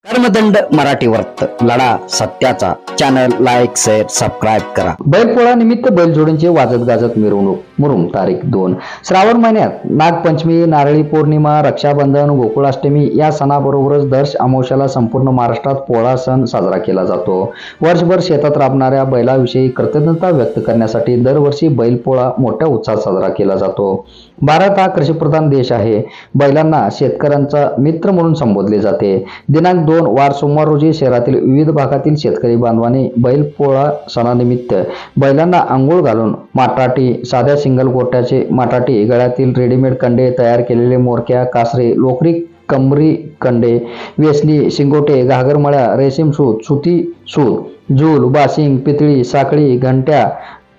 कर्मदंड मराठी वर्त लढा सत्याचा चॅनल लाईक शेअर सबस्क्राईब करा। बैलपोळा निमित्त बैलजोडींची वाजत गाजत मिरवणूक मुरुम तारीख 2 श्रावण महिन्यात नागपंचमी, नारळी पौर्णिमा, रक्षाबंधन, गोकुळाष्टमी या सणाबरोबरच दर अमावस्याला संपूर्ण महाराष्ट्रात पोळा सण साजरा केला जातो। वर्षभर शेतात राबणाऱ्या बैलाविषयी कृतज्ञता व्यक्त करण्यासाठी दरवर्षी बैलपोळा मोठ्या उत्साहात साजरा केला जातो। भारत हा कृषीप्रधान देश आहे। बैलांना शेतकऱ्यांचा मित्र म्हणून संबोधले जाते। दिनांक 2 वार सोमवार रोजी शहरातील विविध भागातील शेतकरी बांधवांनी बैलपोळा सणानिमित्त बैलांना आंघोळ घालून माटाटी, साध्या सिंगल गोट्याचे माटाटी, गळ्यातील रेडीमेड कंडे, तयार केलेले मोरक्या, कासरे, लोकरी कमरी कंडे, वेसणी, शिंगोटे, घागरमळ्या, रेशीम सूत, सुती सूत, झूल, बाशिंग, पितळी, साखळी, घंट्या,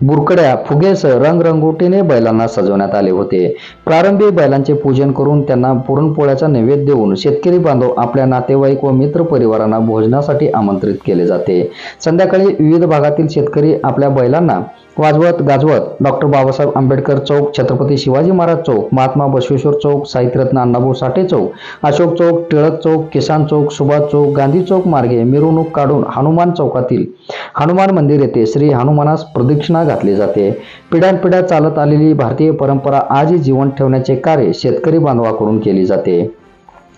बुरकड्या, फुगेसह रंगरंगोटीने बैलांना सजवण्यात आले होते। प्रारंभी बैलांचे पूजन करून त्यांना पुरणपोळ्याचा नैवेद्य देऊन शेतकरी बांधव आपल्या नातेवाईक व मित्र परिवारांना भोजनासाठी आमंत्रित केले जाते। संध्याकाळी विविध भागातील शेतकरी आपल्या बैलांना वाजवत गाजवत डॉक्टर बाबासाहेब आंबेडकर चौक, छत्रपती शिवाजी महाराज चौक, महात्मा बसवेश्वर चौक, साहित्यरत्न अण्णाभाऊ साठे चौक, अशोक चौक, टिळक चौक, किसान चौक, सुभाष चौक, गांधी चौक मार्गे मिरवणूक काढून हनुमान चौकातील हनुमान मंदिर येथे श्री हनुमानास प्रदक्षिणा घातली जाते। पिढ्यानपिढ्या चालत आलेली भारतीय परंपरा आजही जिवंत ठेवण्याचे कार्य शेतकरी बांधवाकडून केले जाते।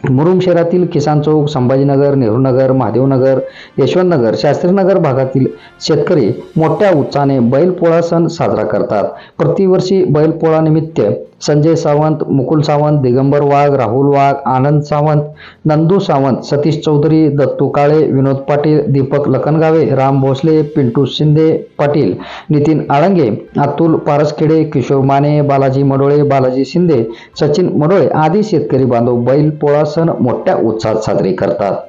मुरुम शहरातील किसान चौक, संभाजीनगर, नेहरूनगर, महादेवनगर, यशवंतनगर, शास्त्रीनगर भागातील शेतकरी मोठ्या उत्साहाने बैलपोळा सण साजरा करतात। प्रतिवर्षी बैलपोळा निमित्त संजय सावंत, मुकुल सावंत, दिगंबर वाघ, राहुल वाघ, आनंद सावंत, नंदू सावंत, सतीश चौधरी, दत्तू काळे, विनोद पाटील, दीपक लखनगावे, राम भोसले, पिंटू शिंदे पाटील, नितीन आळंगे, अतुल पारसखेडे, किशोर माने, बालाजी मडोळे, बालाजी शिंदे, सचिन मडोळे आदी शेतकरी बांधव बैलपोळा सण मोठ्या उत्साहात साजरे करतात।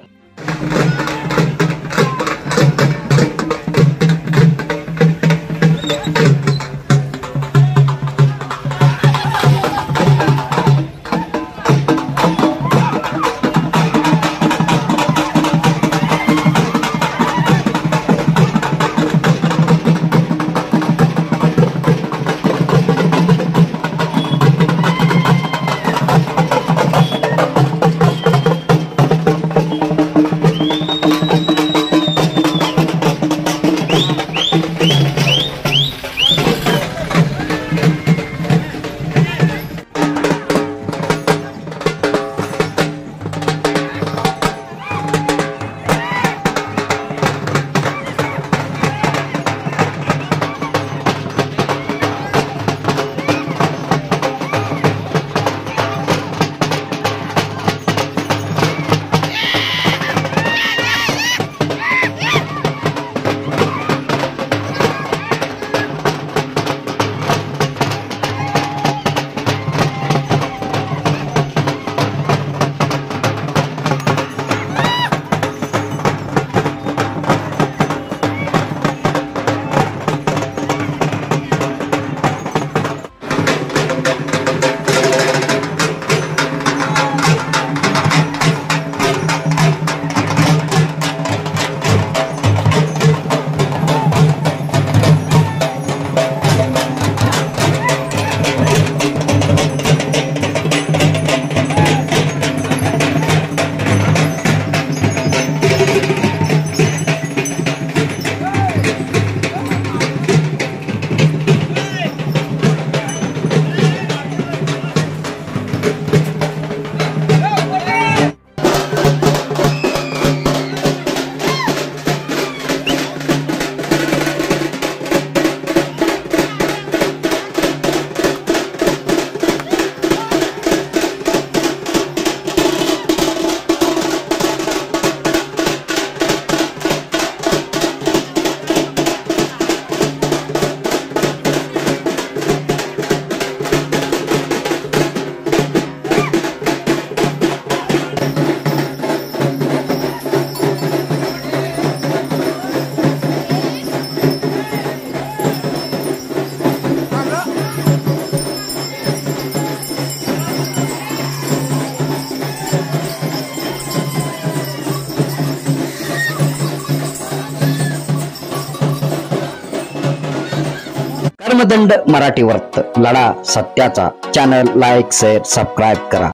कर्मदंड मराठी वर्त लढा सत्याचा चॅनल लाईक शेअर सबस्क्राईब करा।